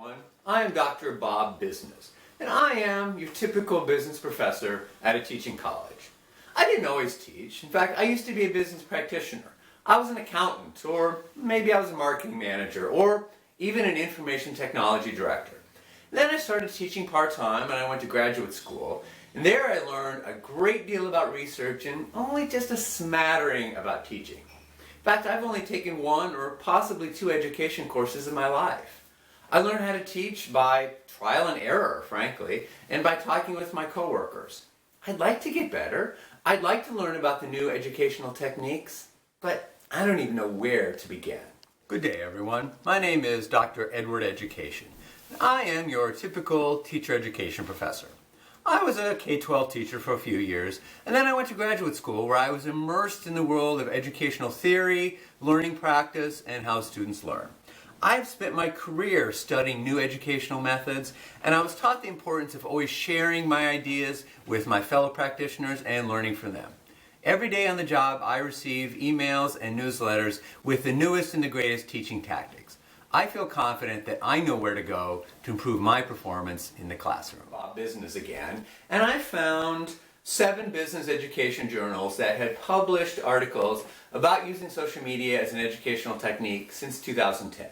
everyone. I am Dr. Bob Business, and I am your typical business professor at a teaching college. I didn't always teach. In fact, I used to be a business practitioner. I was an accountant, or maybe I was a marketing manager, or even an information technology director. Then I started teaching part-time, and I went to graduate school. And there I learned a great deal about research and only just a smattering about teaching. In fact, I've only taken one or possibly two education courses in my life. I learned how to teach by trial and error, frankly, and by talking with my coworkers. I'd like to get better. I'd like to learn about the new educational techniques, but I don't even know where to begin. Good day, everyone. My name is Dr. Edward Education. I am your typical teacher education professor. I was a K-12 teacher for a few years, and then I went to graduate school where I was immersed in the world of educational theory, learning practice, and how students learn. I've spent my career studying new educational methods, and I was taught the importance of always sharing my ideas with my fellow practitioners and learning from them. Every day on the job, I receive emails and newsletters with the newest and the greatest teaching tactics. I feel confident that I know where to go to improve my performance in the classroom. Bob Business again, and I found 7 business education journals that had published articles about using social media as an educational technique since 2010.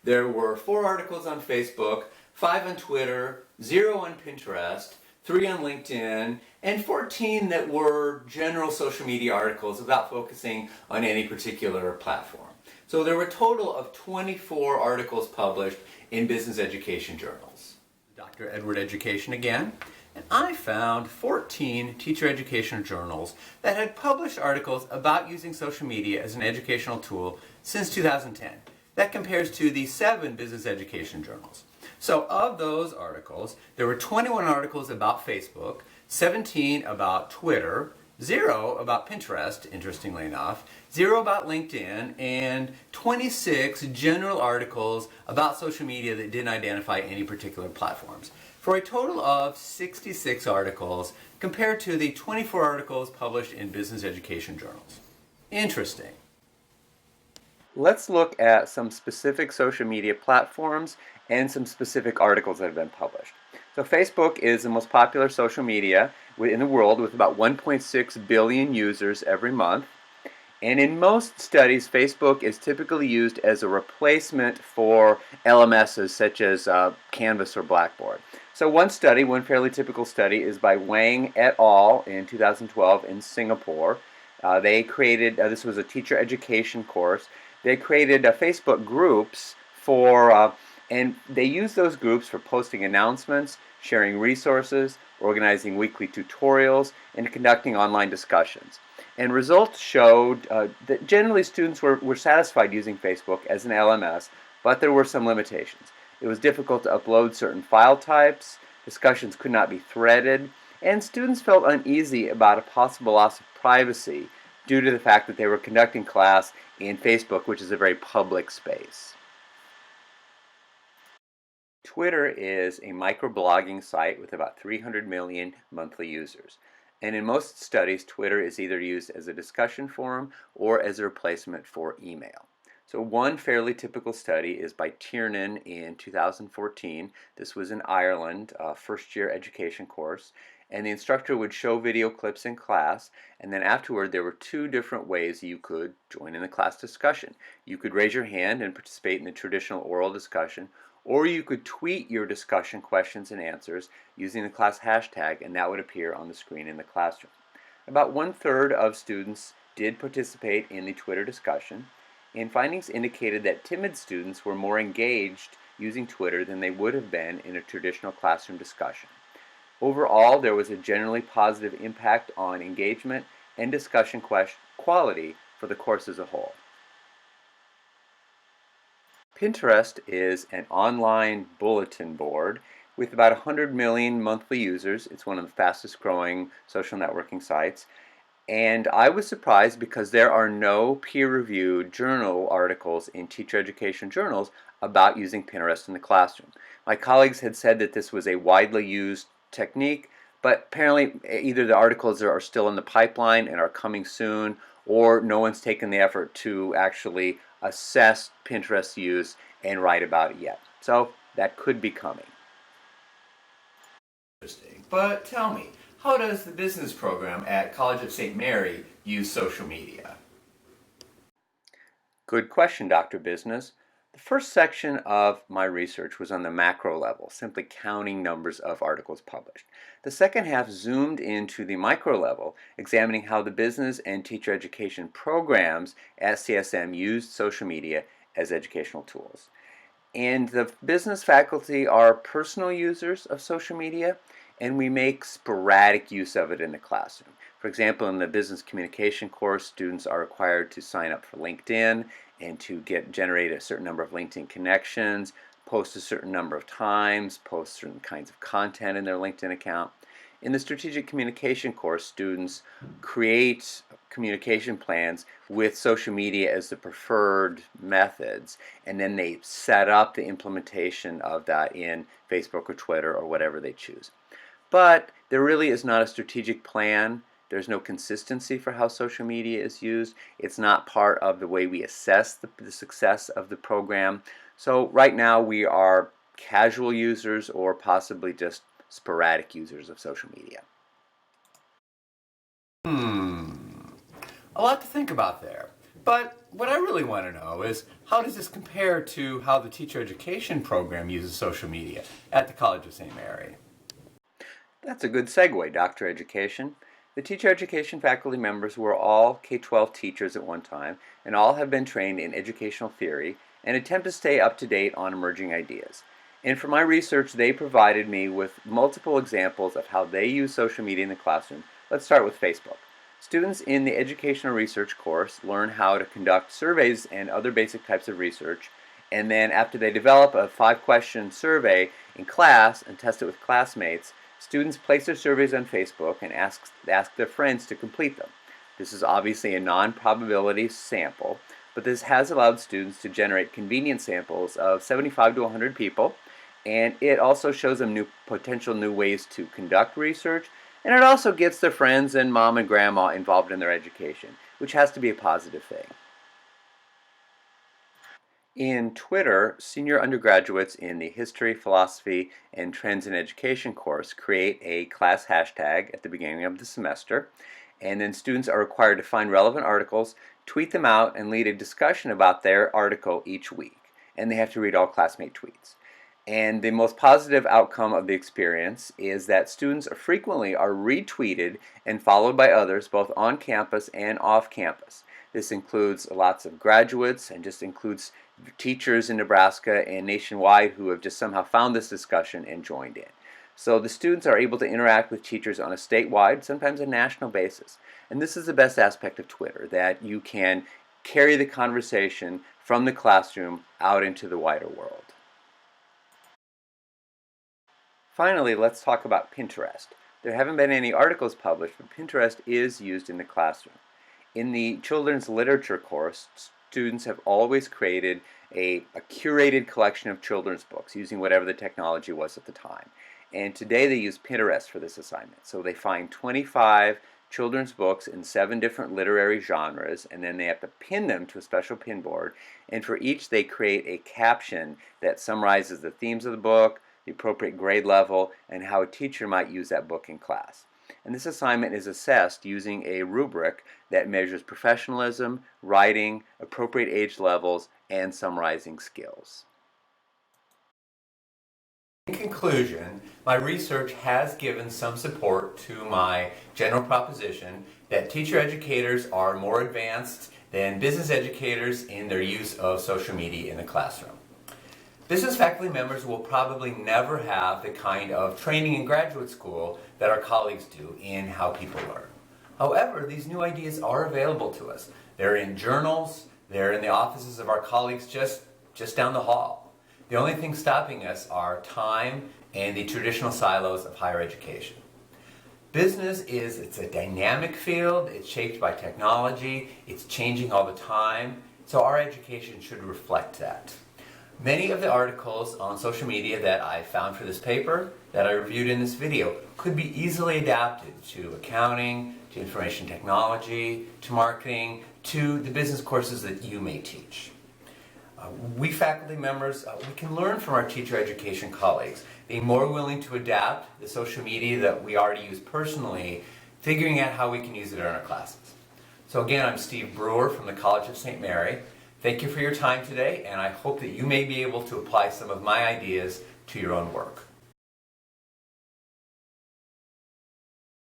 There were 4 articles on Facebook, 5 on Twitter, 0 on Pinterest, 3 on LinkedIn, and 14 that were general social media articles about focusing on any particular platform. So there were a total of 24 articles published in business education journals. Dr. Edward Education again, and I found 14 teacher education journals that had published articles about using social media as an educational tool since 2010. That compares to the 7 business education journals. So of those articles, there were 21 articles about Facebook, 17 about Twitter, 0 about Pinterest, interestingly enough, 0 about LinkedIn, and 26 general articles about social media that didn't identify any particular platforms, for a total of 66 articles compared to the 24 articles published in business education journals. Interesting. Let's look at some specific social media platforms and some specific articles that have been published. So Facebook is the most popular social media in the world with about 1.6 billion users every month. And in most studies, Facebook is typically used as a replacement for LMSs such as Canvas or Blackboard. So one fairly typical study, is by Wang et al. In 2012 in Singapore. They created, this was a teacher education course, they created Facebook groups and they used those groups for posting announcements, sharing resources, organizing weekly tutorials, and conducting online discussions. And results showed that generally students were satisfied using Facebook as an LMS, but there were some limitations. It was difficult to upload certain file types, discussions could not be threaded, and students felt uneasy about a possible loss of privacy due to the fact that they were conducting class in Facebook, which is a very public space. Twitter is a microblogging site with about 300 million monthly users. And in most studies, Twitter is either used as a discussion forum or as a replacement for email. So one fairly typical study is by Tiernan in 2014. This was in Ireland, a first-year education course. And the instructor would show video clips in class, and then afterward there were 2 different ways you could join in the class discussion. You could raise your hand and participate in the traditional oral discussion, or you could tweet your discussion questions and answers using the class hashtag, and that would appear on the screen in the classroom. About 1/3 of students did participate in the Twitter discussion, and findings indicated that timid students were more engaged using Twitter than they would have been in a traditional classroom discussion. Overall, there was a generally positive impact on engagement and discussion quality for the course as a whole. Pinterest is an online bulletin board with about 100 million monthly users. It's one of the fastest growing social networking sites. And I was surprised because there are no peer-reviewed journal articles in teacher education journals about using Pinterest in the classroom. My colleagues had said that this was a widely used technique, but apparently either the articles are still in the pipeline and are coming soon, or no one's taken the effort to actually assess Pinterest use and write about it yet. So that could be coming. Interesting. But tell me, how does the business program at College of St. Mary use social media? Good question, Dr. Business. The first section of my research was on the macro level, simply counting numbers of articles published. The second half zoomed into the micro level, examining how the business and teacher education programs at CSM used social media as educational tools. And the business faculty are personal users of social media, and we make sporadic use of it in the classroom. For example, in the business communication course, students are required to sign up for LinkedIn and to generate a certain number of LinkedIn connections, post a certain number of times, post certain kinds of content in their LinkedIn account. In the strategic communication course, students create communication plans with social media as the preferred methods, and then they set up the implementation of that in Facebook or Twitter or whatever they choose. But there really is not a strategic plan. There's no consistency for how social media is used. It's not part of the way we assess the success of the program. So right now we are casual users or possibly just sporadic users of social media. A lot to think about there. But what I really want to know is, how does this compare to how the teacher education program uses social media at the College of St. Mary? That's a good segue, Dr. Education. The teacher education faculty members were all K-12 teachers at one time, and all have been trained in educational theory and attempt to stay up to date on emerging ideas. And for my research, they provided me with multiple examples of how they use social media in the classroom. Let's start with Facebook. Students in the educational research course learn how to conduct surveys and other basic types of research, and then after they develop a 5-question survey in class and test it with classmates, students place their surveys on Facebook and ask their friends to complete them. This is obviously a non-probability sample, but this has allowed students to generate convenient samples of 75 to 100 people, and it also shows them potential new ways to conduct research, and it also gets their friends and mom and grandma involved in their education, which has to be a positive thing. In Twitter, senior undergraduates in the History, Philosophy, and Trends in Education course create a class hashtag at the beginning of the semester, and then students are required to find relevant articles, tweet them out, and lead a discussion about their article each week. And they have to read all classmate tweets. And the most positive outcome of the experience is that students frequently are retweeted and followed by others both on campus and off campus. This includes lots of graduates and just includes teachers in Nebraska and nationwide who have just somehow found this discussion and joined in. So the students are able to interact with teachers on a statewide, sometimes a national basis. And this is the best aspect of Twitter, that you can carry the conversation from the classroom out into the wider world. Finally, let's talk about Pinterest. There haven't been any articles published, but Pinterest is used in the classroom. In the children's literature course, students have always created a curated collection of children's books using whatever the technology was at the time. And today they use Pinterest for this assignment. So they find 25 children's books in 7 different literary genres, and then they have to pin them to a special pin board. And for each they create a caption that summarizes the themes of the book, the appropriate grade level, and how a teacher might use that book in class. And this assignment is assessed using a rubric that measures professionalism, writing, appropriate age levels, and summarizing skills. In conclusion, my research has given some support to my general proposition that teacher educators are more advanced than business educators in their use of social media in the classroom. Business faculty members will probably never have the kind of training in graduate school that our colleagues do in how people learn. However, these new ideas are available to us. They're in journals, they're in the offices of our colleagues just down the hall. The only thing stopping us are time and the traditional silos of higher education. Business it's a dynamic field, it's shaped by technology, it's changing all the time, so our education should reflect that. Many of the articles on social media that I found for this paper, that I reviewed in this video, could be easily adapted to accounting, to information technology, to marketing, to the business courses that you may teach. We faculty members, we can learn from our teacher education colleagues, being more willing to adapt the social media that we already use personally, figuring out how we can use it in our classes. So again, I'm Steve Brewer from the College of St. Mary. Thank you for your time today, and I hope that you may be able to apply some of my ideas to your own work.